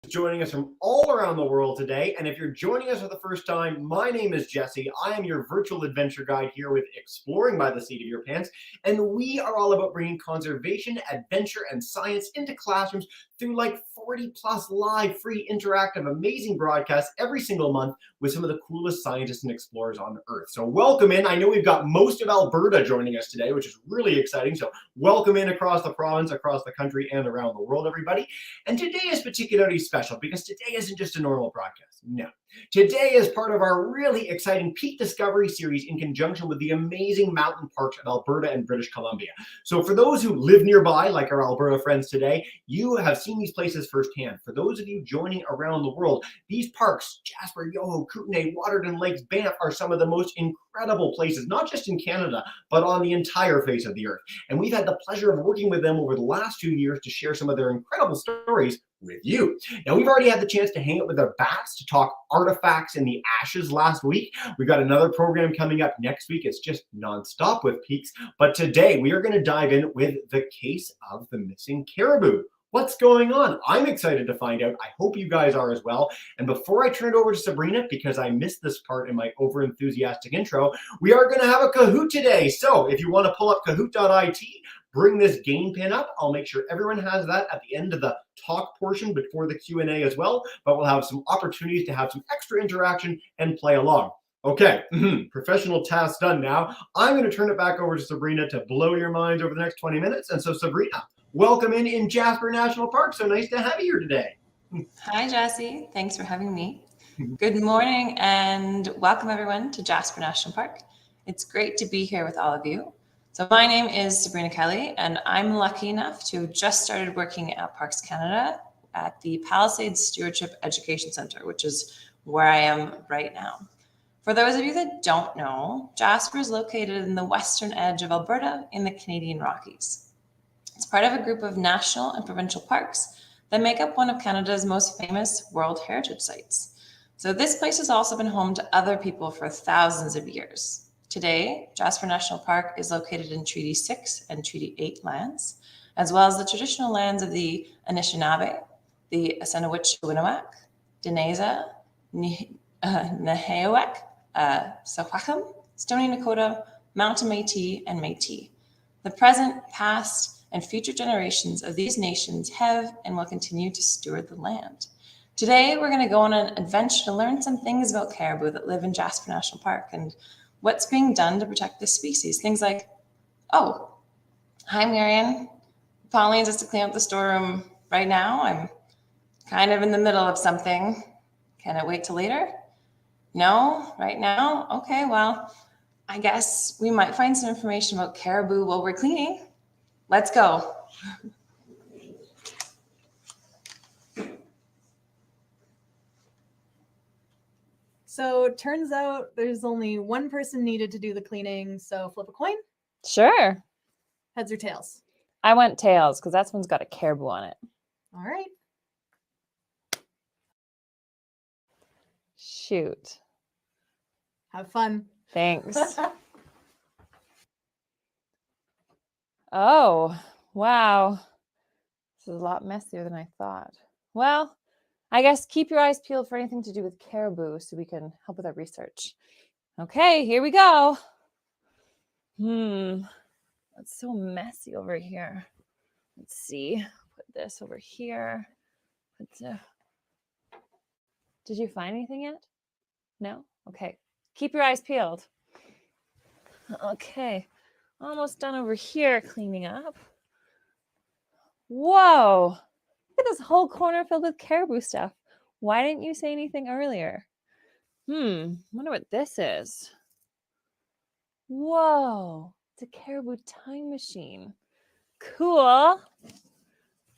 joining us from all around the world today. And if you're joining us for the first time, my name is Jesse. I am your virtual adventure guide here with Exploring by the Seat of Your Pants. And we are all about bringing conservation, adventure, and science into classrooms through like 40 plus live, free, interactive, amazing broadcasts every single month with some of the coolest scientists and explorers on Earth. So welcome in. I know we've got most of Alberta joining us today, which is really exciting. So welcome in across the province, across the country, and around the world, everybody. And today is particularly special because today isn't just a normal broadcast. No. Today is part of our really exciting Peak Discovery series in conjunction with the amazing mountain parks of Alberta and British Columbia. So for those who live nearby, like our Alberta friends today, you have seen these places firsthand. For those of you joining around the world, these parks, Jasper, Yoho, Kootenay, Waterton Lakes, Banff, are some of the most incredible places, not just in Canada, but on the entire face of the earth. And we've had the pleasure of working with them over the last 2 years to share some of their incredible stories with you. Now, we've already had the chance to hang out with our bats to talk artifacts in the ashes last week. We've got another program coming up next week. It's just nonstop with peaks. But today we are going to dive in with the case of the missing caribou. What's going on? I'm excited to find out. I hope you guys are as well. And before I turn it over to Sabrina, because I missed this part in my over-enthusiastic intro, we are going to have a Kahoot today. So if you want to pull up kahoot.it, bring this game pin up. I'll make sure everyone has that at the end of the talk portion before the Q&A as well. But we'll have some opportunities to have some extra interaction and play along. Okay, professional task done now. I'm going to turn it back over to Sabrina to blow your minds over the next 20 minutes. And so Sabrina, welcome in Jasper National Park. So nice to have you here today. Hi, Jesse. Thanks for having me. Good morning and welcome everyone to Jasper National Park. It's great to be here with all of you. So my name is Sabrina Kelly, and I'm lucky enough to have just started working at Parks Canada at the Palisades Stewardship Education Centre, which is where I am right now. For those of you that don't know, Jasper is located in the western edge of Alberta in the Canadian Rockies. It's part of a group of national and provincial parks that make up one of Canada's most famous World Heritage Sites. So this place has also been home to other people for thousands of years. Today, Jasper National Park is located in Treaty 6 and Treaty 8 lands, as well as the traditional lands of the Anishinaabe, the Assinowich-Winnewak, Dinéza, Nehewek, Sawakam, Stoney Nakoda, Mountain Métis, and Métis. The present, past, and future generations of these nations have and will continue to steward the land. Today, we're going to go on an adventure to learn some things about caribou that live in Jasper National Park and what's being done to protect this species. Things like, oh, hi, Marion. Pauline just to clean up the storeroom right now. I'm kind of in the middle of something. Can it wait till later? No, right now? Okay, well, I guess we might find some information about caribou while we're cleaning. Let's go. So it turns out there's only one person needed to do the cleaning. So flip a coin. Sure. Heads or tails? I went tails because that one's got a caribou on it. All right. Shoot. Have fun. Thanks. Oh, wow. This is a lot messier than I thought. Well, I guess keep your eyes peeled for anything to do with caribou so we can help with our research. Okay, here we go. It's so messy over here. Let's see. Put this over here. Did you find anything yet? No? Okay. Keep your eyes peeled. Okay. Almost done over here cleaning up. Whoa. Look at this whole corner filled with caribou stuff. Why didn't you say anything earlier? Wonder what this is. Whoa. It's a caribou time machine. Cool.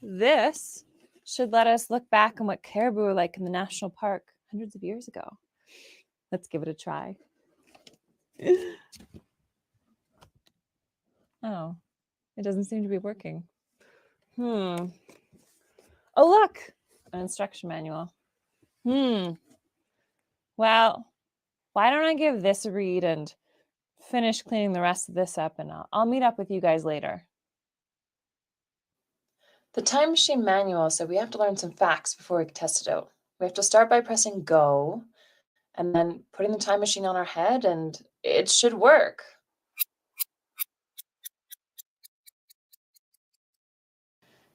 This should let us look back on what caribou were like in the national park hundreds of years ago. Let's give it a try. Oh, it doesn't seem to be working. Oh, look, an instruction manual. Well, why don't I give this a read and finish cleaning the rest of this up, and I'll meet up with you guys later. The time machine manual said we have to learn some facts before we can test it out. We have to start by pressing go and then putting the time machine on our head, and it should work.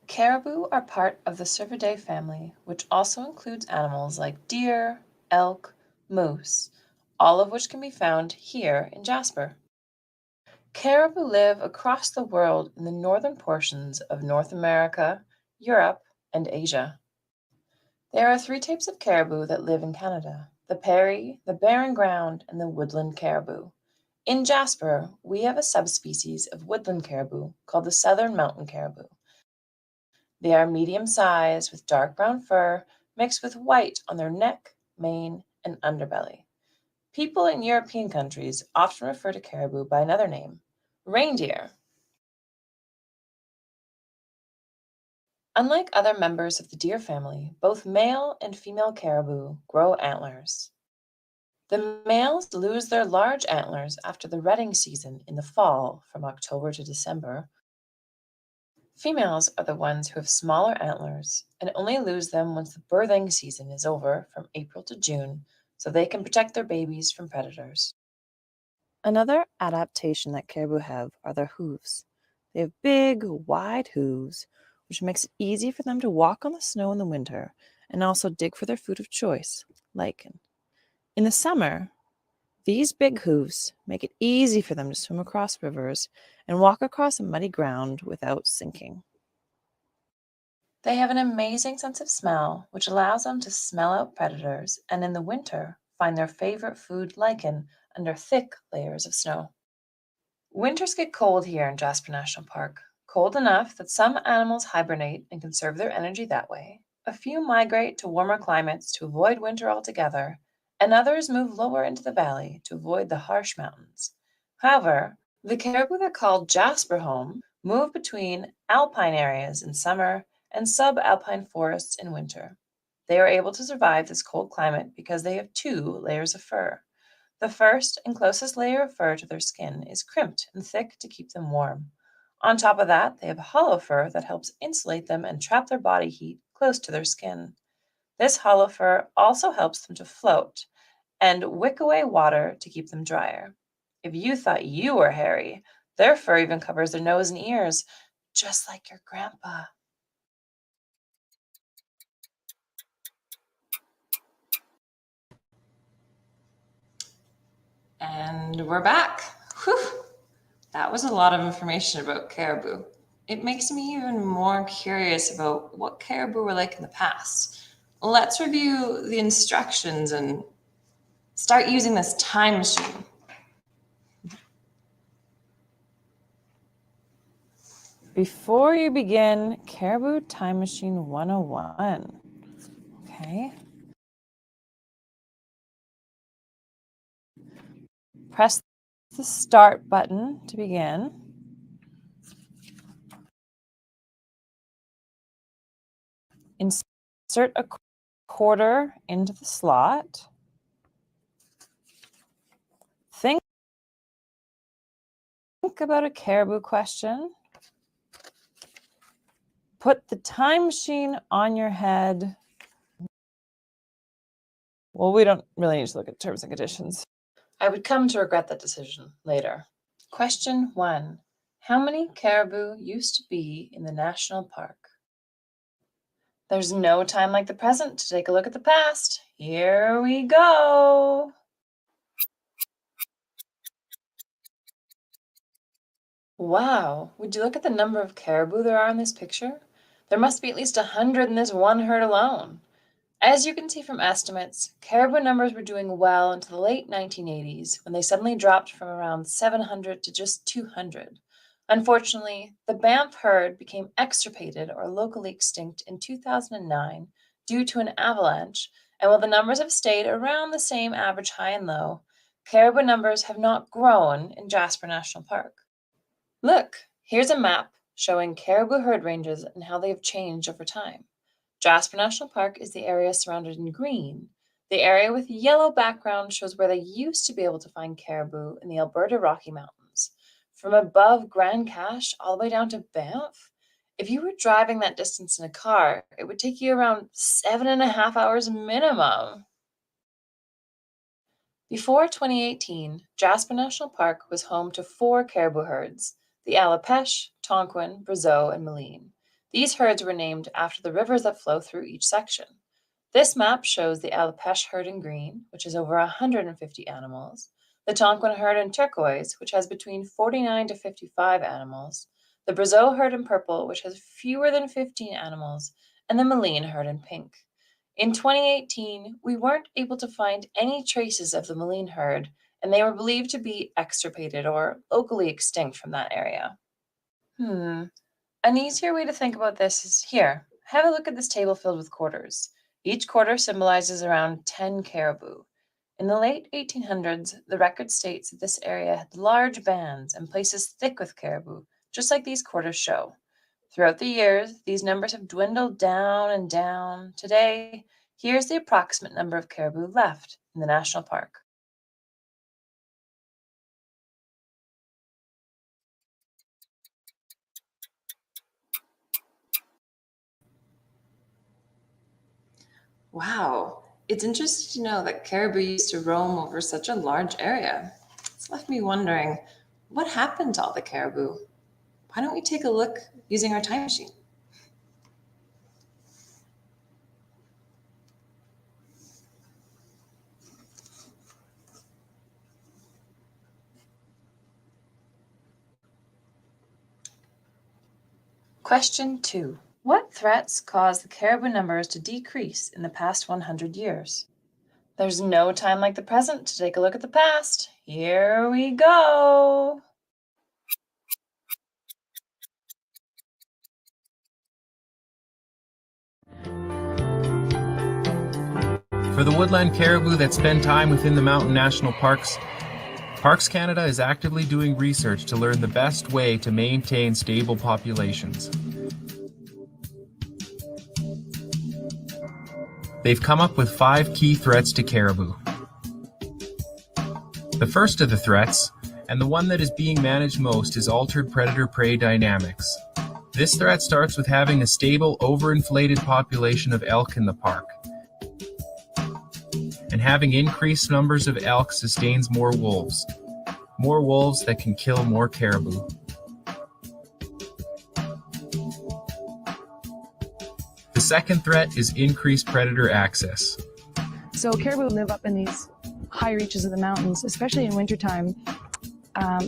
Caribou are part of the Cervidae family, which also includes animals like deer, elk, moose, all of which can be found here in Jasper. Caribou live across the world in the northern portions of North America, Europe, and Asia. There are 3 types of caribou that live in Canada: the prairie, the barren ground, and the woodland caribou. In Jasper, we have a subspecies of woodland caribou called the southern mountain caribou. They are medium-sized with dark brown fur mixed with white on their neck, mane, and underbelly. People in European countries often refer to caribou by another name, reindeer. Unlike other members of the deer family, both male and female caribou grow antlers. The males lose their large antlers after the rutting season in the fall from October to December. Females are the ones who have smaller antlers and only lose them once the birthing season is over from April to June, so they can protect their babies from predators. Another adaptation that caribou have are their hooves. They have big, wide hooves, which makes it easy for them to walk on the snow in the winter and also dig for their food of choice, lichen. In the summer, these big hooves make it easy for them to swim across rivers and walk across muddy ground without sinking. They have an amazing sense of smell, which allows them to smell out predators and in the winter find their favorite food, lichen, under thick layers of snow. Winters get cold here in Jasper National Park, cold enough that some animals hibernate and conserve their energy that way. A few migrate to warmer climates to avoid winter altogether, and others move lower into the valley to avoid the harsh mountains. However, the caribou that call Jasper home move between alpine areas in summer and subalpine forests in winter. They are able to survive this cold climate because they have 2 layers of fur. The first and closest layer of fur to their skin is crimped and thick to keep them warm. On top of that, they have hollow fur that helps insulate them and trap their body heat close to their skin. This hollow fur also helps them to float and wick away water to keep them drier. If you thought you were hairy, their fur even covers their nose and ears, just like your grandpa. And we're back. Whew. That was a lot of information about caribou. It makes me even more curious about what caribou were like in the past. Let's review the instructions and start using this time machine. Before you begin, Caribou Time Machine 101. Okay. Press the start button to begin. Insert a quarter into the slot. Think about a caribou question. Put the time machine on your head. Well, we don't really need to look at terms and conditions. I would come to regret that decision later. Question 1. How many caribou used to be in the national park? There's no time like the present to take a look at the past. Here we go. Wow, would you look at the number of caribou there are in this picture? There must be at least 100 in this one herd alone. As you can see from estimates, caribou numbers were doing well into the late 1980s when they suddenly dropped from around 700 to just 200. Unfortunately, the Banff herd became extirpated or locally extinct in 2009 due to an avalanche, and while the numbers have stayed around the same average high and low, caribou numbers have not grown in Jasper National Park. Look, here's a map showing caribou herd ranges and how they have changed over time. Jasper National Park is the area surrounded in green. The area with yellow background shows where they used to be able to find caribou in the Alberta Rocky Mountains. From above Grand Cache all the way down to Banff, If you were driving that distance in a car, it would take you around 7.5 hours minimum. Before 2018, Jasper National Park was home to 4 caribou herds, the Alopesh, Tonquin, Brazeau, and Maligne. These herds were named after the rivers that flow through each section. This map shows the Alopesh herd in green, which has over 150 animals, the Tonquin herd in turquoise, which has between 49 to 55 animals, the Brazeau herd in purple, which has fewer than 15 animals, and the Maligne herd in pink. In 2018, we weren't able to find any traces of the Maligne herd, and they were believed to be extirpated or locally extinct from that area. An easier way to think about this is here. Have a look at this table filled with quarters. Each quarter symbolizes around 10 caribou. In the late 1800s, the record states that this area had large bands and places thick with caribou, just like these quarters show. Throughout the years, these numbers have dwindled down and down. Today, here's the approximate number of caribou left in the national park. Wow, it's interesting to know that caribou used to roam over such a large area. It's left me wondering, what happened to all the caribou? Why don't we take a look using our time machine? Question 2. What threats caused the caribou numbers to decrease in the past 100 years? There's no time like the present to take a look at the past. Here we go. For the woodland caribou that spend time within the mountain national parks, Parks Canada is actively doing research to learn the best way to maintain stable populations. They've come up with 5 key threats to caribou. The first of the threats, and the one that is being managed most, is altered predator-prey dynamics. This threat starts with having a stable, overinflated population of elk in the park. And having increased numbers of elk sustains more wolves that can kill more caribou. The second threat is increased predator access. So caribou live up in these high reaches of the mountains, especially in wintertime.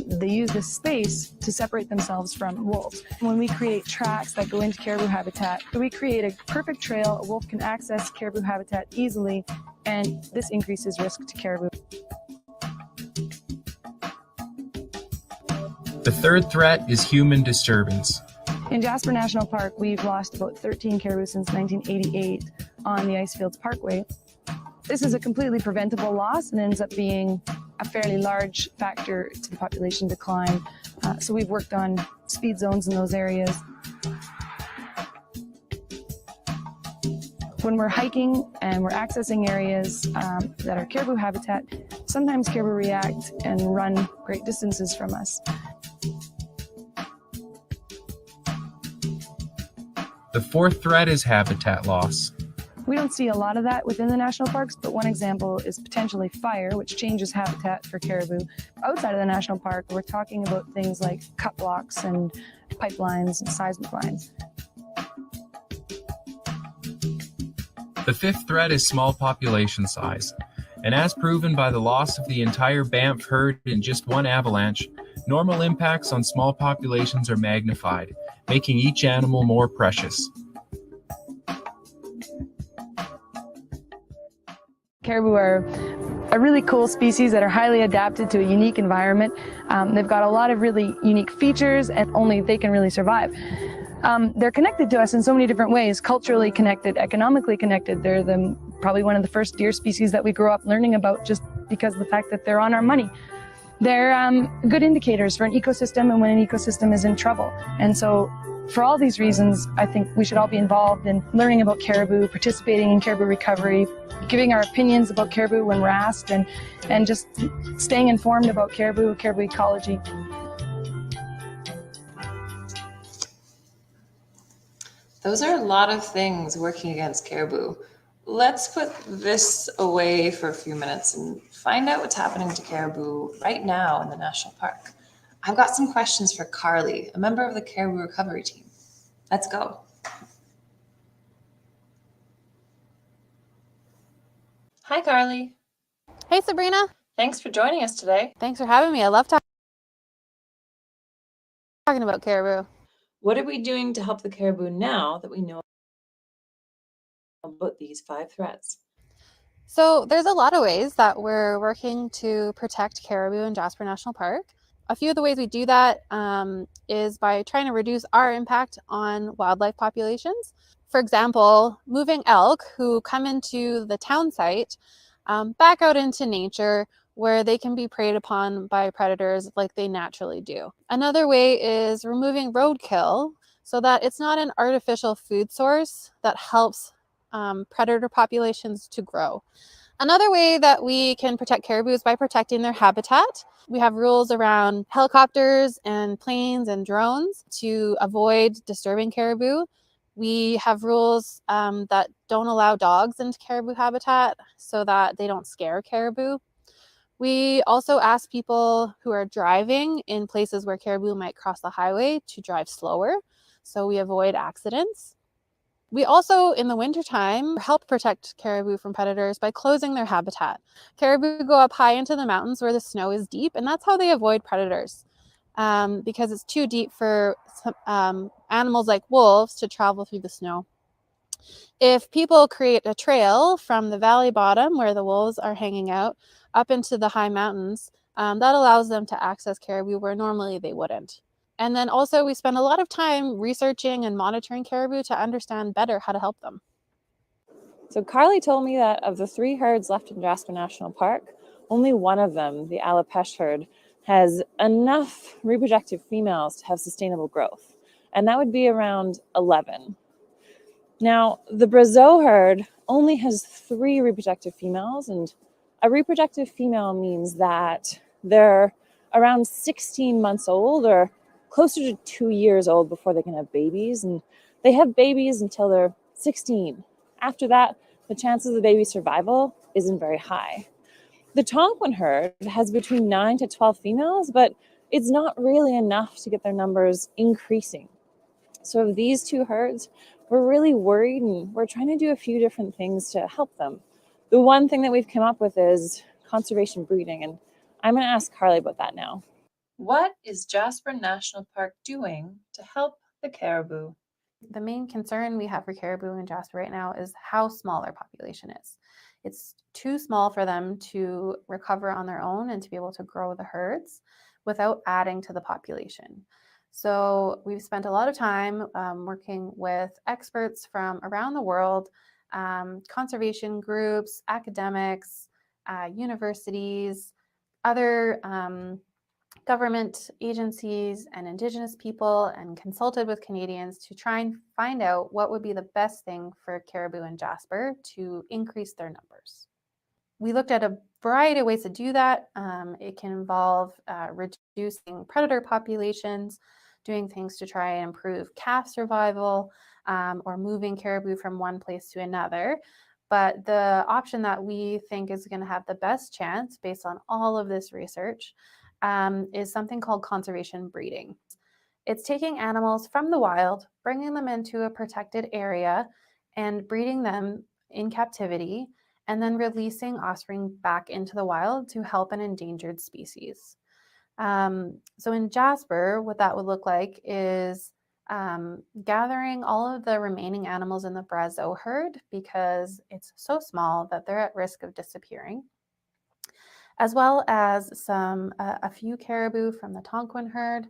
They use this space to separate themselves from wolves. When we create tracks that go into caribou habitat, we create a perfect trail. A wolf can access caribou habitat easily, and this increases risk to caribou. The third threat is human disturbance. In Jasper National Park, we've lost about 13 caribou since 1988 on the Icefields Parkway. This is a completely preventable loss and ends up being a fairly large factor to the population decline. So we've worked on speed zones in those areas. When we're hiking and we're accessing areas that are caribou habitat, sometimes caribou react and run great distances from us. The fourth threat is habitat loss. We don't see a lot of that within the national parks, but one example is potentially fire, which changes habitat for caribou. Outside of the national park, we're talking about things like cut blocks and pipelines and seismic lines. The fifth threat is small population size. And as proven by the loss of the entire Banff herd in just one avalanche, normal impacts on small populations are magnified, making each animal more precious. Caribou are a really cool species that are highly adapted to a unique environment. They've got a lot of really unique features, and only they can really survive. They're connected to us in so many different ways, culturally connected, economically connected. They're probably one of the first deer species that we grew up learning about just because of the fact that they're on our money. They're good indicators for an ecosystem and when an ecosystem is in trouble. And so for all these reasons, I think we should all be involved in learning about caribou, participating in caribou recovery, giving our opinions about caribou when we're asked, and just staying informed about caribou ecology. Those are a lot of things working against caribou. Let's put this away for a few minutes and find out what's happening to caribou right now in the national park. I've got some questions for Carly, a member of the caribou recovery team. Let's go. Hi, Carly. Hey, Sabrina. Thanks for joining us today. Thanks for having me. I love talking about caribou. What are we doing to help the caribou now that we know about these 5 threats? So there's a lot of ways that we're working to protect caribou in Jasper National Park. A few of the ways we do that is by trying to reduce our impact on wildlife populations. For example, moving elk who come into the town site back out into nature where they can be preyed upon by predators like they naturally do. Another way is removing roadkill so that it's not an artificial food source that helps predator populations to grow. Another way that we can protect caribou is by protecting their habitat. We have rules around helicopters and planes and drones to avoid disturbing caribou. We have rules that don't allow dogs into caribou habitat so that they don't scare caribou. We also ask people who are driving in places where caribou might cross the highway to drive slower so we avoid accidents. We also, in the wintertime, help protect caribou from predators by closing their habitat. Caribou go up high into the mountains where the snow is deep, and that's how they avoid predators because it's too deep for animals like wolves to travel through the snow. If people create a trail from the valley bottom where the wolves are hanging out up into the high mountains, that allows them to access caribou where normally they wouldn't. And then also we spend a lot of time researching and monitoring caribou to understand better how to help them. So Carly told me that of the 3 herds left in Jasper National Park, only one of them, the Alopesh herd, has enough reproductive females to have sustainable growth. And that would be around 11. Now, the Brazeau herd only has 3 reproductive females, and a reproductive female means that they're around 16 months old or closer to 2 years old before they can have babies, and they have babies until they're 16. After that, the chances of baby survival isn't very high. The Tonquin herd has between 9 to 12 females, but it's not really enough to get their numbers increasing. So of these 2 herds, we're really worried and we're trying to do a few different things to help them. The one thing that we've come up with is conservation breeding, and I'm going to ask Carly about that now. What is Jasper National Park doing to help the caribou? The main concern we have for caribou in Jasper right now is how small our population is. It's too small for them to recover on their own and to be able to grow the herds without adding to the population. So we've spent a lot of time working with experts from around the world, conservation groups, academics, universities, other government agencies and Indigenous people, and consulted with Canadians to try and find out what would be the best thing for caribou in Jasper to increase their numbers. We looked at a variety of ways to do that. It can involve reducing predator populations, doing things to try and improve calf survival, or moving caribou from one place to another. But the option that we think is going to have the best chance based on all of this research is something called conservation breeding. It's taking animals from the wild, bringing them into a protected area and breeding them in captivity, and then releasing offspring back into the wild to help an endangered species. So in Jasper, what that would look like is gathering all of the remaining animals in the Brazeau herd because it's so small that they're at risk of disappearing, as well as a few caribou from the Tonquin herd,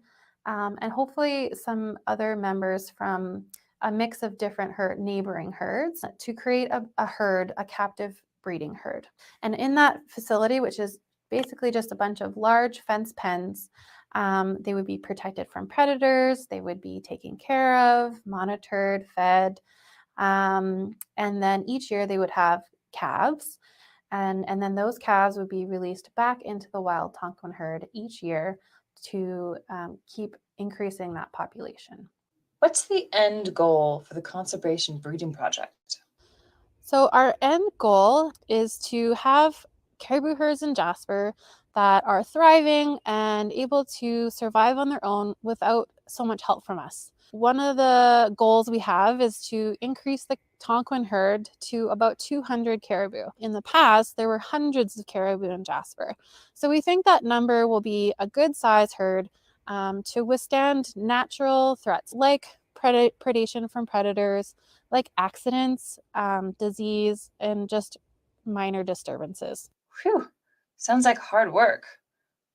and hopefully some other members from a mix of different neighboring herds to create a herd, a captive breeding herd. And in that facility, which is basically just a bunch of large fence pens, they would be protected from predators, they would be taken care of, monitored, fed, and then each year they would have calves. And then those calves would be released back into the wild Tonquin herd each year to keep increasing that population. What's the end goal for the conservation breeding project? So our end goal is to have caribou herds in Jasper that are thriving and able to survive on their own without so much help from us. One of the goals we have is to increase the Tonquin herd to about 200 caribou. In the past, there were hundreds of caribou in Jasper. So we think that number will be a good size herd to withstand natural threats like predation from predators, like accidents, disease, and just minor disturbances. Whew, sounds like hard work.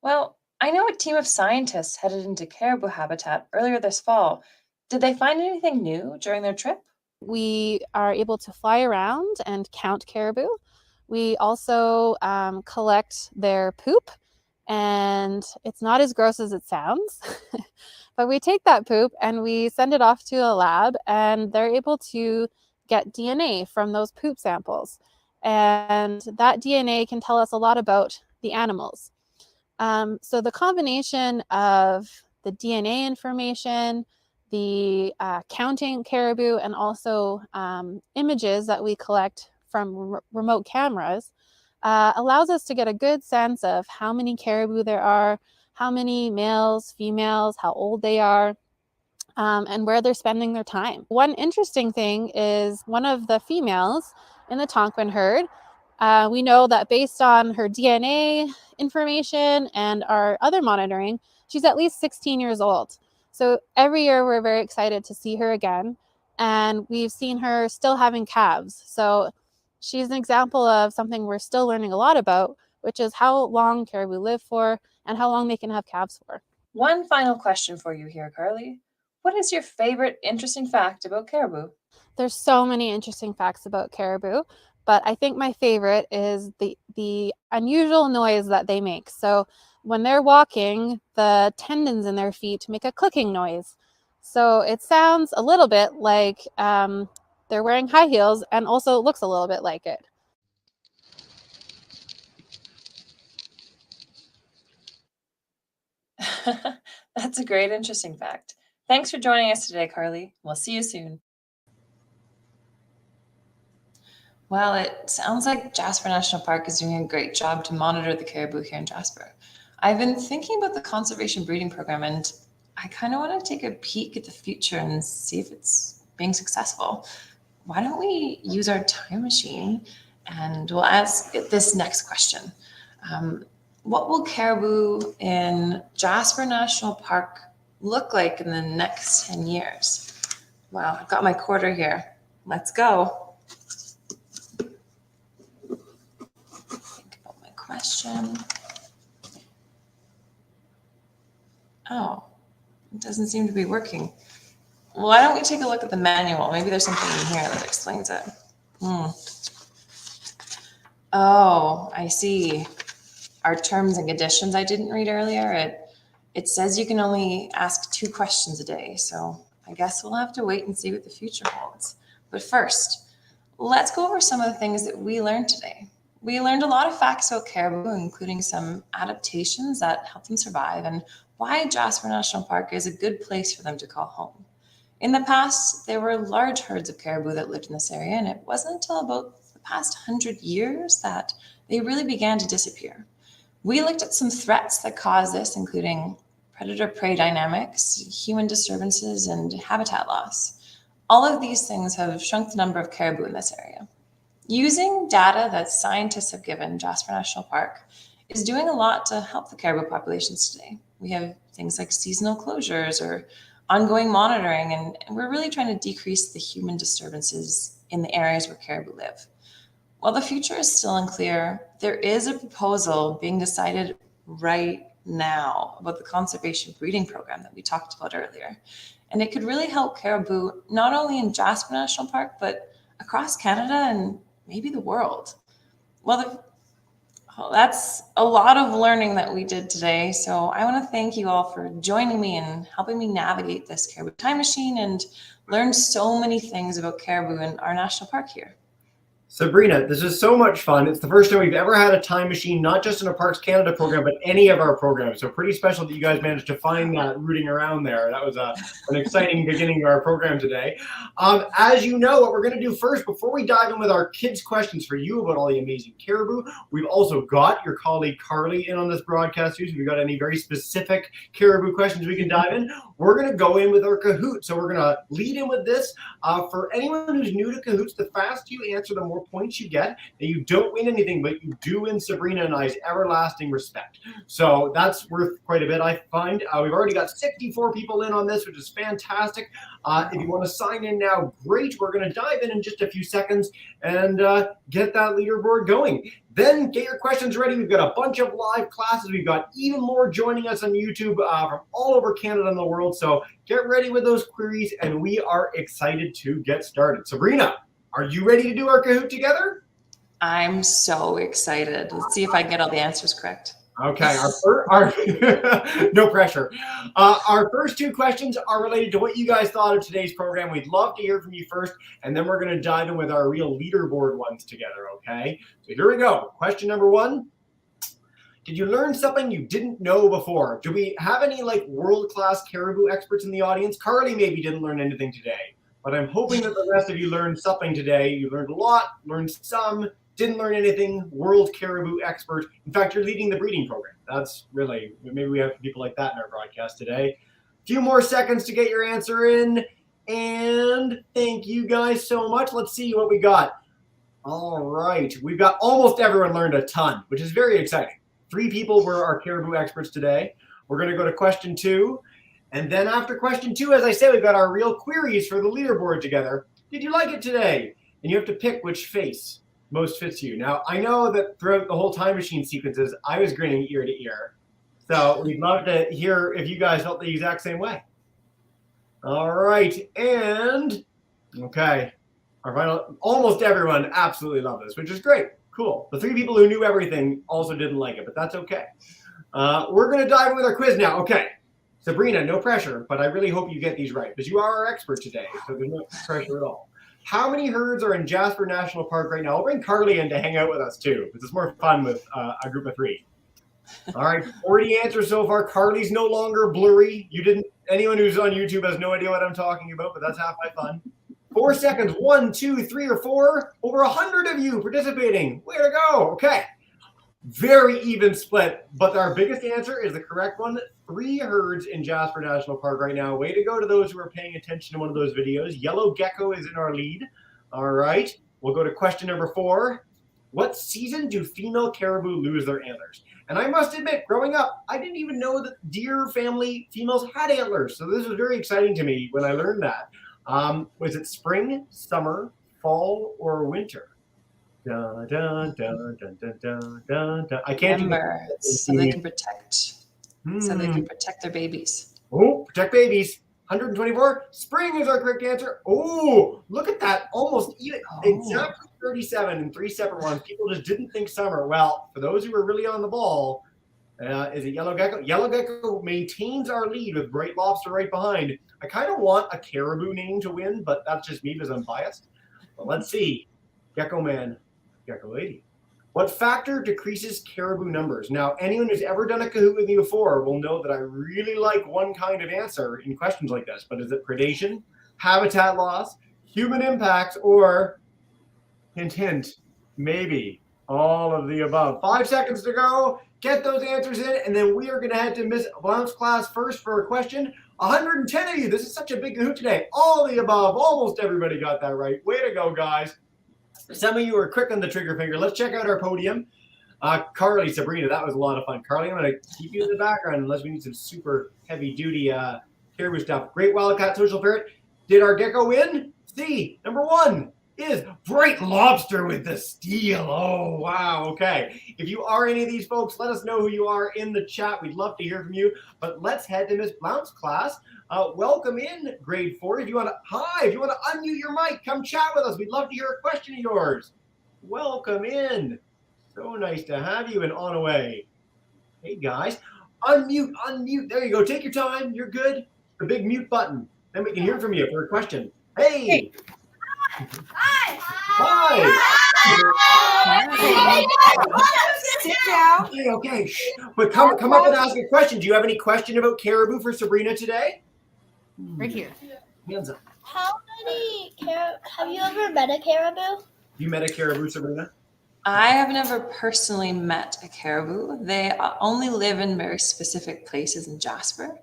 Well, I know a team of scientists headed into caribou habitat earlier this fall. Did they find anything new during their trip? We are able to fly around and count caribou. We also collect their poop, and it's not as gross as it sounds. But we take that poop and we send it off to a lab, and they're able to get DNA from those poop samples. And that DNA can tell us a lot about the animals. So the combination of the DNA information, the counting caribou, and also images that we collect from remote cameras allows us to get a good sense of how many caribou there are, how many males, females, how old they are, and where they're spending their time. One interesting thing is one of the females in the Tonquin herd, we know that based on her DNA information and our other monitoring, she's at least 16 years old. So every year we're very excited to see her again. And we've seen her still having calves. So she's an example of something we're still learning a lot about, which is how long caribou live for and how long they can have calves for. One final question for you here, Carly. What is your favorite interesting fact about caribou? There's so many interesting facts about caribou, but I think my favorite is the unusual noise that they make. So when they're walking, the tendons in their feet make a clicking noise. So it sounds a little bit like they're wearing high heels, and also looks a little bit like it. That's a great, interesting fact. Thanks for joining us today, Carly. We'll see you soon. Well, it sounds like Jasper National Park is doing a great job to monitor the caribou here in Jasper. I've been thinking about the conservation breeding program, and I kind of want to take a peek at the future and see if it's being successful. Why don't we use our time machine and we'll ask this next question. What will caribou in Jasper National Park look like in the next 10 years? Wow, I've got my quarter here. Let's go. Think about my question. Oh, it doesn't seem to be working. Why don't we take a look at the manual? Maybe there's something in here that explains it. Oh, I see. Our terms and conditions I didn't read earlier, it says you can only ask 2 questions a day. So I guess we'll have to wait and see what the future holds. But first, let's go over some of the things that we learned today. We learned a lot of facts about caribou, including some adaptations that help them survive and why Jasper National Park is a good place for them to call home. In the past, there were large herds of caribou that lived in this area, and it wasn't until about the past 100 years that they really began to disappear. We looked at some threats that cause this, including predator-prey dynamics, human disturbances, and habitat loss. All of these things have shrunk the number of caribou in this area. Using data that scientists have given Jasper National Park is doing a lot to help the caribou populations today. We have things like seasonal closures or ongoing monitoring, and we're really trying to decrease the human disturbances in the areas where caribou live. While the future is still unclear, there is a proposal being decided right now about the conservation breeding program that we talked about earlier. And it could really help caribou not only in Jasper National Park, but across Canada and maybe the world. Well, that's a lot of learning that we did today. So I want to thank you all for joining me and helping me navigate this caribou time machine and learn so many things about caribou in our national park here. Sabrina, this is so much fun. It's the first time we've ever had a time machine, not just in a Parks Canada program, but any of our programs. So pretty special that you guys managed to find that rooting around there. That was an exciting beginning of our program today. As you know, what we're going to do first, before we dive in with our kids' questions for you about all the amazing caribou, we've also got your colleague Carly in on this broadcast too. So if you've got any very specific caribou questions we can dive in, we're going to go in with our Kahoot. So we're going to lead in with this. For anyone who's new to Kahoots, the faster you answer, the more points you get, and you don't win anything, but you do win Sabrina and I's everlasting respect. So that's worth quite a bit, I find. We've already got 64 people in on this, which is fantastic. If you want to sign in now, great. We're going to dive in just a few seconds and get that leaderboard going. Then get your questions ready. We've got a bunch of live classes. We've got even more joining us on YouTube from all over Canada and the world. So get ready with those queries, and we are excited to get started. Sabrina, are you ready to do our Kahoot together? I'm so excited. Let's see if I get all the answers correct. Okay, no pressure. Our first two questions are related to what you guys thought of today's program. We'd love to hear from you first, and then we're going to dive in with our real leaderboard ones together, okay? So here we go. Question number one. Did you learn something you didn't know before? Do we have any like world-class caribou experts in the audience? Carly maybe didn't learn anything today, but I'm hoping that the rest of you learned something today. You learned a lot, learned some, didn't learn anything, world caribou expert. In fact, you're leading the breeding program. That's really, maybe we have people like that in our broadcast today. A few more seconds to get your answer in. And thank you guys so much. Let's see what we got. All right. We've got almost everyone learned a ton, which is very exciting. 3 people were our caribou experts today. We're going to go to question 2. And then after question 2, as I said, we've got our real queries for the leaderboard together. Did you like it today? And you have to pick which face most fits you. Now, I know that throughout the whole time machine sequences, I was grinning ear to ear. So we'd love to hear if you guys felt the exact same way. All right. And, okay. Our final, almost everyone absolutely loved this, which is great. Cool. The 3 people who knew everything also didn't like it, but that's okay. We're going to dive in with our quiz now. Okay. Sabrina, no pressure, but I really hope you get these right because you are our expert today, so there's no pressure at all. How many herds are in Jasper National Park right now? I'll bring Carly in to hang out with us too, because it's more fun with a group of 3. All right, 40 answers so far. Carly's no longer blurry. Anyone who's on YouTube has no idea what I'm talking about, but that's half my fun. 4 seconds, 1, 2, 3, or 4. Over 100 of you participating. Way to go. Okay. Very even split, but our biggest answer is the correct one. 3 herds in Jasper National Park right now. Way to go to those who are paying attention to one of those videos. Yellow gecko is in our lead. All right, we'll go to question number 4. What season do female caribou lose their antlers? And I must admit, growing up, I didn't even know that deer family females had antlers. So this was very exciting to me when I learned that. Was it spring, summer, fall, or winter? Dun, dun, dun, dun, dun, dun, dun, dun. I can't Remember, so they can protect. So they can protect their babies. Oh, protect babies. 124. Spring is our correct answer. Oh, look at that. Almost even. Exactly 37 in 3 separate ones. People just didn't think summer. Well, for those who were really on the ball, is it yellow gecko? Yellow gecko maintains our lead with bright lobster right behind. I kind of want a caribou name to win, but that's just me because I'm biased. But let's see. Gecko man, gecko lady. What factor decreases caribou numbers? Now, anyone who's ever done a Kahoot with me before will know that I really like one kind of answer in questions like this. But is it predation, habitat loss, human impacts, or hint, hint, maybe all of the above? 5 seconds to go. Get those answers in, and then we are going to head to Miss Blount's class first for a question. 110 of you. This is such a big Kahoot today. All of the above. Almost everybody got that right. Way to go, guys. Some of you are quick on the trigger finger. Let's check out our podium. Carly, Sabrina, that was a lot of fun. Carly, I'm going to keep you in the background unless we need some super heavy-duty caribou stuff. Great Wildcat Social Ferret. Did our gecko win? C, number 1 is bright lobster with the steel. Oh, wow. Okay. If you are any of these folks, let us know who you are in the chat. We'd love to hear from you. But let's head to Miss Blount's class. Welcome in, grade 4. If you want to unmute your mic, come chat with us. We'd love to hear a question of yours. Welcome in. So nice to have you, and on away. Hey, guys. Unmute. There you go. Take your time. You're good. The big mute button. Then we can hear from you for a question. Hey. Hi. Sit down. Okay. Shh. But come up and ask a question. Do you have any question about caribou for Sabrina today? Right here. Hands up. How many have you ever met a caribou? You met a caribou, Sabrina? I have never personally met a caribou. They only live in very specific places in Jasper,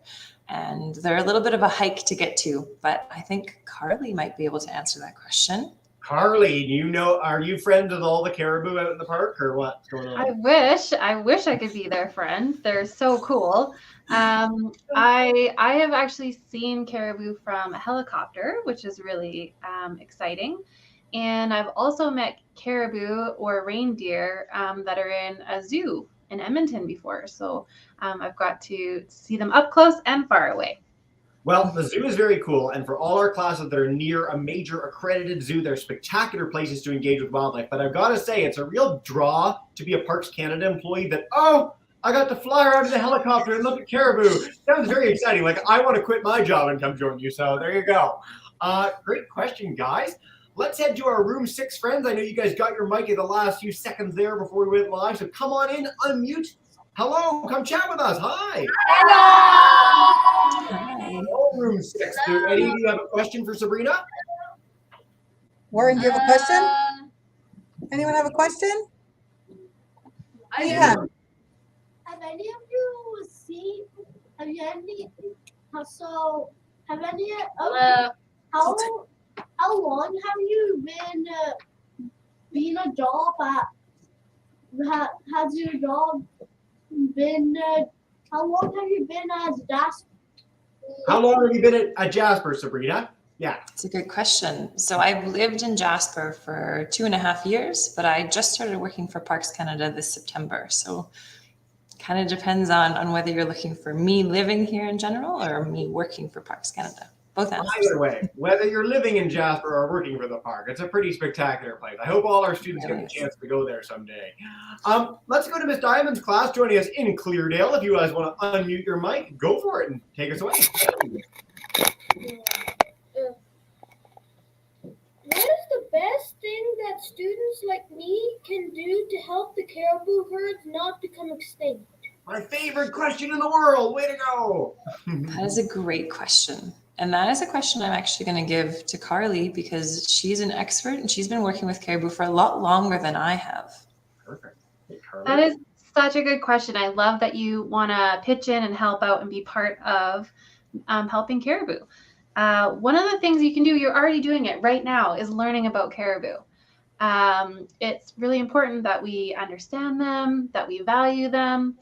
and they're a little bit of a hike to get to, but I think Carly might be able to answer that question. Carly, are you friends with all the caribou out in the park, or what's going on? I wish I could be their friend. They're so cool. I have actually seen caribou from a helicopter, which is really exciting. And I've also met caribou or reindeer that are in a zoo in Edmonton before. So I've got to see them up close and far away. Well, the zoo is very cool, and for all our classes that are near a major accredited zoo, they're spectacular places to engage with wildlife. But I've got to say, it's a real draw to be a Parks Canada employee that, I got to fly around in the helicopter and look at caribou. Sounds very exciting. Like, I want to quit my job and come join you, so there you go. Great question, guys. Let's head to our room 6 friends. I know you guys got your mic in the last few seconds there before we went live, so come on in, unmute. Hello, come chat with us. Hi. Hello, room 6. Do any of you have a question for Sabrina? Warren, do you have a question? Anyone have a question? Yeah. Have any of you seen? Have any how long have you been a job at? Has your job been? How long have you been as Jasper? How long have you been at Jasper, Sabrina? Yeah. It's a good question. So I've lived in Jasper for 2.5 years, but I just started working for Parks Canada this September. So kind of depends on whether you're looking for me living here in general or me working for Parks Canada. Both answers. Either way, whether you're living in Jasper or working for the park, it's a pretty spectacular place. I hope all our students get the chance to go there someday. Let's go to Miss Diamond's class joining us in Cleardale. If you guys want to unmute your mic, go for it and take us away. What is the best thing that students like me can do to help the caribou herds not become extinct? My favorite question in the world. Way to go. That is a great question. And that is a question I'm actually going to give to Carly because she's an expert and she's been working with caribou for a lot longer than I have. Perfect. Hey, Carly. That is such a good question. I love that you want to pitch in and help out and be part of helping caribou. One of the things you can do, you're already doing it right now, is learning about caribou. It's really important that we understand them, that we value them,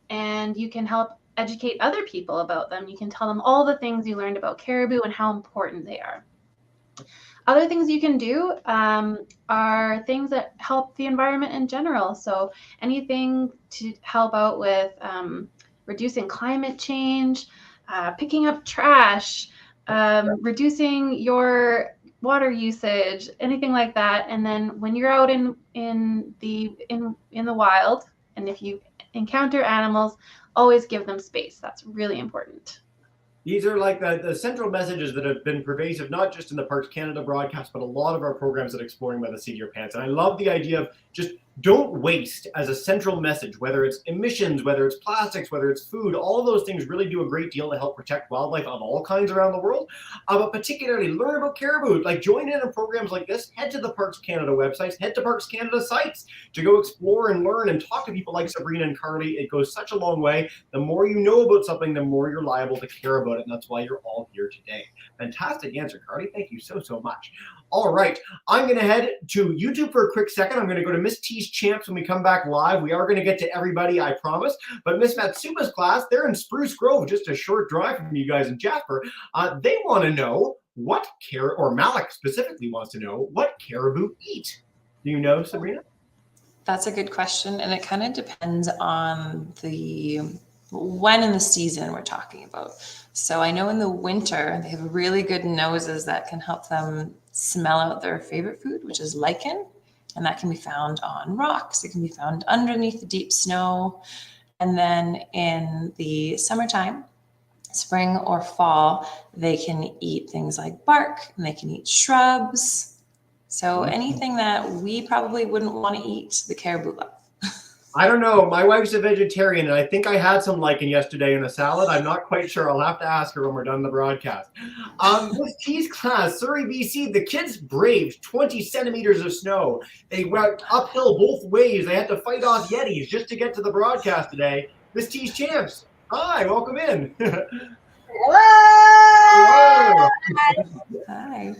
and you can help educate other people about them. You can tell them all the things you learned about caribou and how important they are. Other things you can do are things that help the environment in general. So anything to help out with reducing climate change, picking up trash, reducing your water usage, anything like that. And then when you're out in the wild, and if you encounter animals, always give them space. That's really important. These are like the central messages that have been pervasive, not just in the Parks Canada broadcast, but a lot of our programs at Exploring by the Seat of Your Pants. And I love the idea of just don't waste as a central message, whether it's emissions, whether it's plastics, whether it's food. All of those things really do a great deal to help protect wildlife of all kinds around the world. But particularly learn about caribou. Like join in programs like this. Head to the Parks Canada websites. Head to Parks Canada sites to go explore and learn and talk to people like Sabrina and Carly. It goes such a long way. The more you know about something, the more you're liable to care about it. And that's why you're all here today. Fantastic answer, Carly. Thank you so much. All right, I'm going to head to YouTube for a quick second. I'm going to go to Miss T's Champs when we come back live. We are going to get to everybody, I promise. But Miss Matsuma's class, they're in Spruce Grove, just a short drive from you guys in Jasper. They want to know what or Malik specifically wants to know what caribou eat. Do you know, Sabrina? That's a good question. And it kind of depends on when in the season we're talking about. So I know in the winter, they have really good noses that can help them smell out their favorite food, which is lichen. And that can be found on rocks. It can be found underneath the deep snow. And then in the summertime, spring or fall, they can eat things like bark and they can eat shrubs. So anything that we probably wouldn't want to eat, the caribou love. I don't know. My wife's a vegetarian, and I think I had some lichen yesterday in a salad. I'm not quite sure. I'll have to ask her when we're done the broadcast. This T's class, Surrey, BC, the kids braved 20 centimeters of snow. They went uphill both ways. They had to fight off Yetis just to get to the broadcast today. Miss T's champs, hi, welcome in. Hello. Hi.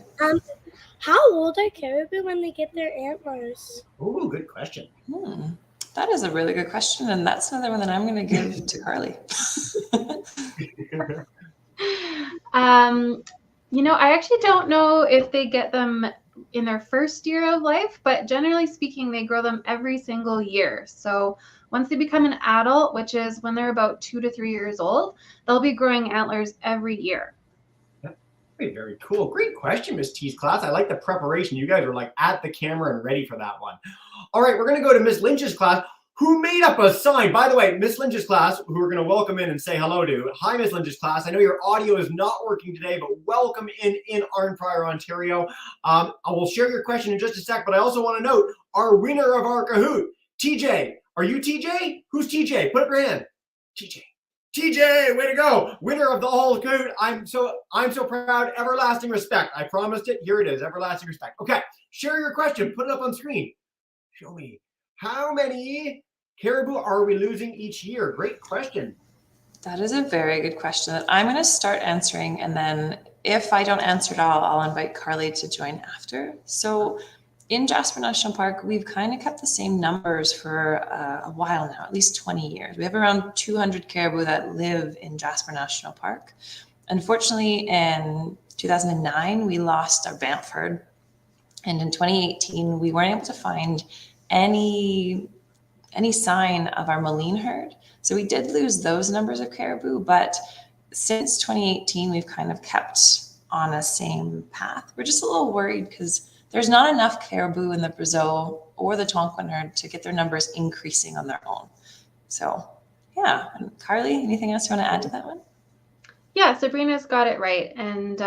How old are caribou when they get their antlers? Ooh, good question. That is a really good question, and that's another one that I'm going to give to Carly. I actually don't know if they get them in their first year of life, but generally speaking, they grow them every single year. So once they become an adult, which is when they're about 2 to 3 years old, they'll be growing antlers every year. Very, very cool. Great question, Miss T's class. I like the preparation. You guys are like at the camera and ready for that one. All right, we're going to go to Miss Lynch's class, who made up a sign. By the way, Miss Lynch's class, who we're going to welcome in and say hello to. Hi, Miss Lynch's class. I know your audio is not working today, but welcome in Arnprior, Ontario. I will share your question in just a sec, but I also want to note our winner of our Kahoot, TJ. Are you TJ? Who's TJ? Put up your hand. TJ, way to go. Winner of the whole Kahoot. I'm so proud. Everlasting respect. I promised it. Here it is. Everlasting respect. Okay. Share your question. Put it up on screen. Show me. How many caribou are we losing each year? Great question. That is a very good question that I'm going to start answering. And then if I don't answer it all, I'll invite Carly to join after. So in Jasper National Park, we've kind of kept the same numbers for a while now, at least 20 years. We have around 200 caribou that live in Jasper National Park. Unfortunately, in 2009, we lost our Banff herd. And in 2018, we weren't able to find any sign of our Moline herd. So we did lose those numbers of caribou, but since 2018, we've kind of kept on a same path. We're just a little worried because there's not enough caribou in the Brazeau or the Tonquin herd to get their numbers increasing on their own. So yeah, and Carly, anything else you want to add to that one? Yeah, Sabrina's got it right. And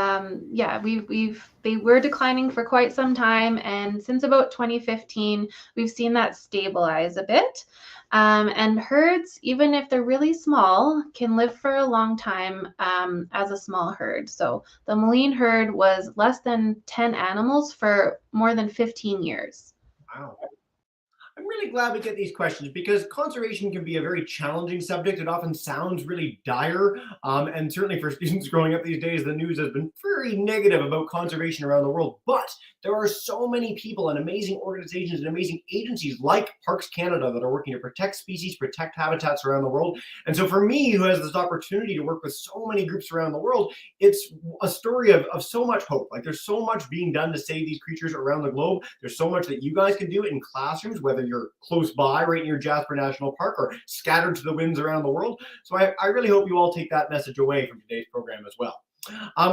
they were declining for quite some time. And since about 2015, we've seen that stabilize a bit. And herds, even if they're really small, can live for a long time as a small herd. So the Moline herd was less than 10 animals for more than 15 years. Wow. I'm really glad we get these questions because conservation can be a very challenging subject. It often sounds really dire. And certainly for students growing up these days, the news has been very negative about conservation around the world. But there are so many people and amazing organizations and amazing agencies like Parks Canada that are working to protect species, protect habitats around the world. And so for me, who has this opportunity to work with so many groups around the world, it's a story of so much hope. Like there's so much being done to save these creatures around the globe. There's so much that you guys can do in classrooms, whether you're close by right near Jasper National Park or scattered to the winds around the world. So I really hope you all take that message away from today's program as well.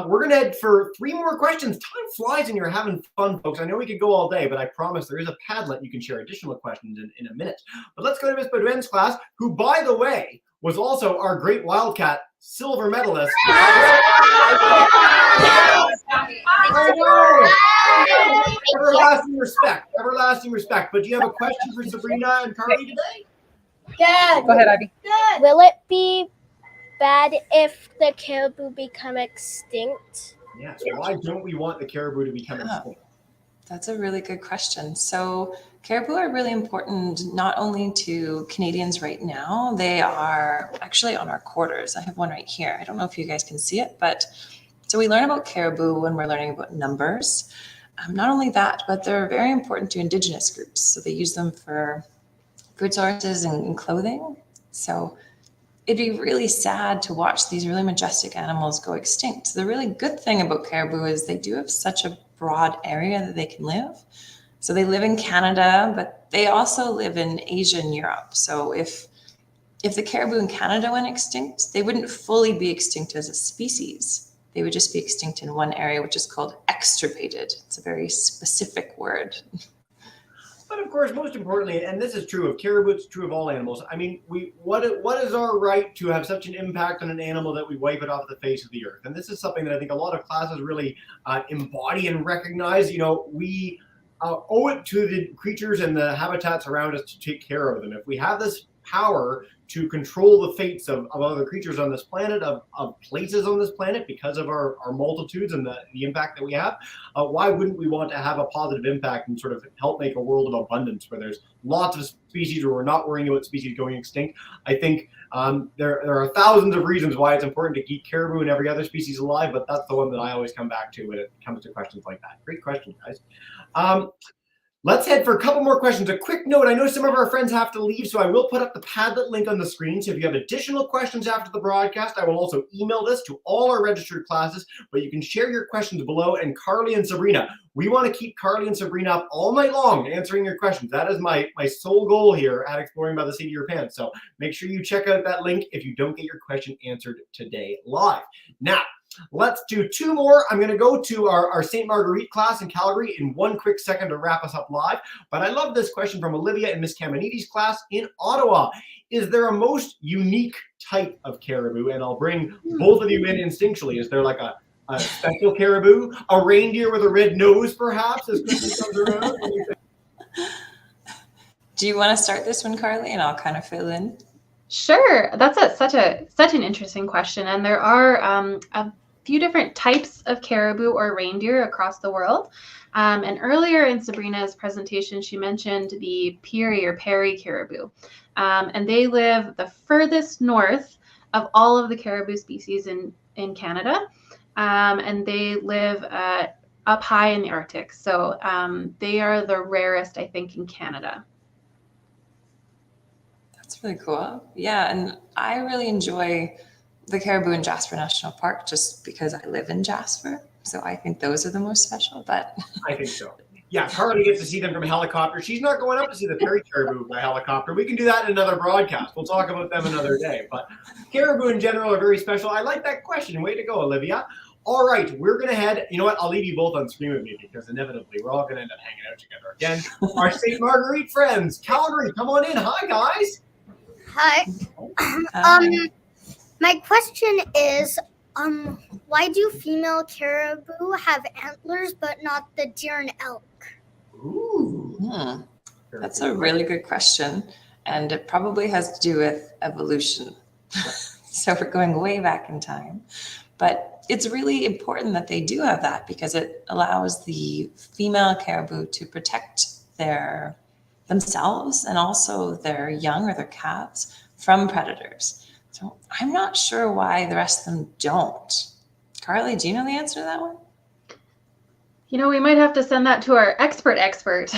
We're going to head for 3 more questions. Time flies and you're having fun, folks. I know we could go all day, but I promise there is a Padlet you can share additional questions in a minute. But let's go to Miss Baudouin's class, who, by the way, was also our great Wildcat silver medalist. Everlasting respect, everlasting respect. But do you have a question for Sabrina and Carly today? Good. Go ahead, Ivy. Good. Will it be bad if the caribou become extinct? Yes. Why don't we want the caribou to become extinct? That's a really good question. So caribou are really important not only to Canadians right now, they are actually on our quarters. I have one right here. I don't know if you guys can see it, but so we learn about caribou when we're learning about numbers. Not only that, but they're very important to Indigenous groups. So they use them for food sources and clothing. So it'd be really sad to watch these really majestic animals go extinct. The really good thing about caribou is they do have such a broad area that they can live. So they live in Canada, but they also live in Asia and Europe. So if the caribou in Canada went extinct, they wouldn't fully be extinct as a species. They would just be extinct in one area, which is called extirpated. It's a very specific word. But of course, most importantly, and this is true of caribou, it's true of all animals. I mean, what is our right to have such an impact on an animal that we wipe it off the face of the earth? And this is something that I think a lot of classes really embody and recognize. You know, we owe it to the creatures and the habitats around us to take care of them. If we have this power to control the fates of other creatures on this planet, of places on this planet, because of our multitudes and the impact that we have, why wouldn't we want to have a positive impact and sort of help make a world of abundance where there's lots of species, where we're not worrying about species going extinct? I think there are thousands of reasons why it's important to keep caribou and every other species alive, but that's the one that I always come back to when it comes to questions like that. Great question, guys. Let's head for a couple more questions. A quick note, I know some of our friends have to leave, so I will put up the Padlet link on the screen. So if you have additional questions after the broadcast, I will also email this to all our registered classes, but you can share your questions below. And Carly and Sabrina, we want to keep Carly and Sabrina up all night long answering your questions. That is my sole goal here at Exploring by the Seat of Your Pants. So make sure you check out that link if you don't get your question answered today live. Now, let's do two more. I'm going to go to our St. Marguerite class in Calgary in one quick second to wrap us up live. But I love this question from Olivia in Miss Caminiti's class in Ottawa. Is there a most unique type of caribou? And I'll bring both of you in instinctually. Is there like a special caribou? A reindeer with a red nose, perhaps, as Christmas comes around? Do you want to start this one, Carly, and I'll kind of fill in? Sure, that's such an interesting question, and there are a few different types of caribou or reindeer across the world. And earlier in Sabrina's presentation, she mentioned the Peary or Peary caribou, and they live the furthest north of all of the caribou species in Canada, and they live up high in the Arctic. So they are the rarest, I think, in Canada. That's really cool. Yeah, and I really enjoy the caribou in Jasper National Park just because I live in Jasper. So I think those are the most special, but I think so. Yeah, Carly gets to see them from a helicopter. She's not going up to see the Peary caribou by helicopter. We can do that in another broadcast. We'll talk about them another day. But caribou in general are very special. I like that question. Way to go, Olivia. All right, we're going to head. You know what? I'll leave you both on screen with me because inevitably we're all going to end up hanging out together again. Our St. Marguerite friends. Calgary, come on in. Hi, guys. Hi. My question is, why do female caribou have antlers but not the deer and elk? Ooh. That's a really good question. And it probably has to do with evolution. So we're going way back in time. But it's really important that they do have that because it allows the female caribou to protect themselves and also their young or their calves from predators. So I'm not sure why the rest of them don't. Carly, do you know the answer to that one? You know, we might have to send that to our expert.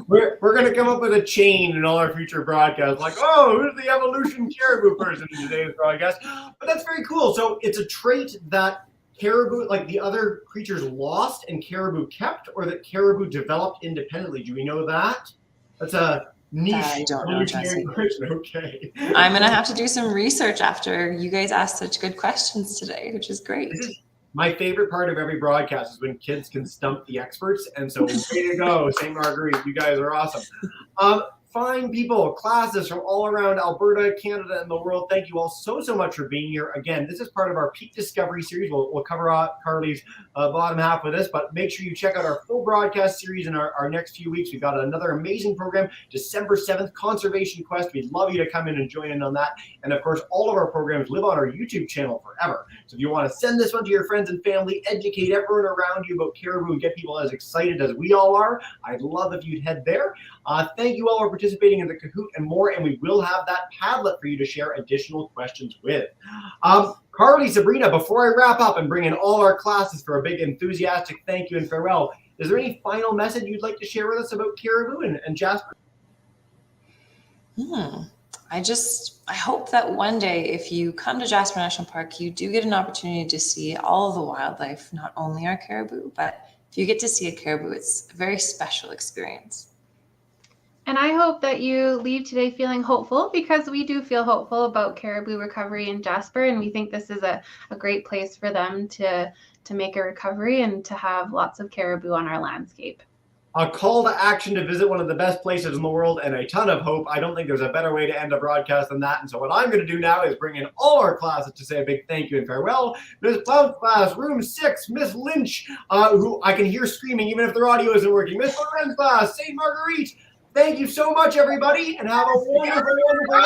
We're going to come up with a chain in all our future broadcasts, like, oh, who's the evolution caribou person in today's broadcast? But that's very cool. So it's a trait that caribou, like the other creatures, lost and caribou kept, or that caribou developed independently. Do we know that? That's a niche evolutionary question. Okay. I'm going to have to do some research after you guys asked such good questions today, which is great. My favorite part of every broadcast is when kids can stump the experts. And so way to go, St. Marguerite. You guys are awesome. Fine people, classes from all around Alberta, Canada, and the world. Thank you all so much for being here. Again, this is part of our Peak Discovery series. We'll cover Carly's bottom half of this, but make sure you check out our full broadcast series in our next few weeks. We've got another amazing program, December 7th, Conservation Quest. We'd love you to come in and join in on that. And of course, all of our programs live on our YouTube channel forever. So if you want to send this one to your friends and family, educate everyone around you about caribou and get people as excited as we all are, I'd love if you'd head there. Thank you all for participating in the Kahoot and more, and we will have that Padlet for you to share additional questions with. Carly, Sabrina, before I wrap up and bring in all our classes for a big enthusiastic thank you and farewell, is there any final message you'd like to share with us about caribou and Jasper? I hope that one day, if you come to Jasper National Park, you do get an opportunity to see all of the wildlife, not only our caribou, but if you get to see a caribou, it's a very special experience. And I hope that you leave today feeling hopeful, because we do feel hopeful about caribou recovery in Jasper, and we think this is a great place for them to make a recovery and to have lots of caribou on our landscape. a call to action to visit one of the best places in the world, and a ton of hope. I don't think there's a better way to end a broadcast than that. And so what I'm going to do now is bring in all our classes to say a big thank you and farewell. Miss Blount class, room 6, Miss Lynch, who I can hear screaming even if their audio isn't working. Miss Lorenz class, St. Marguerite. Thank you so much, everybody, and have a wonderful, wonderful day.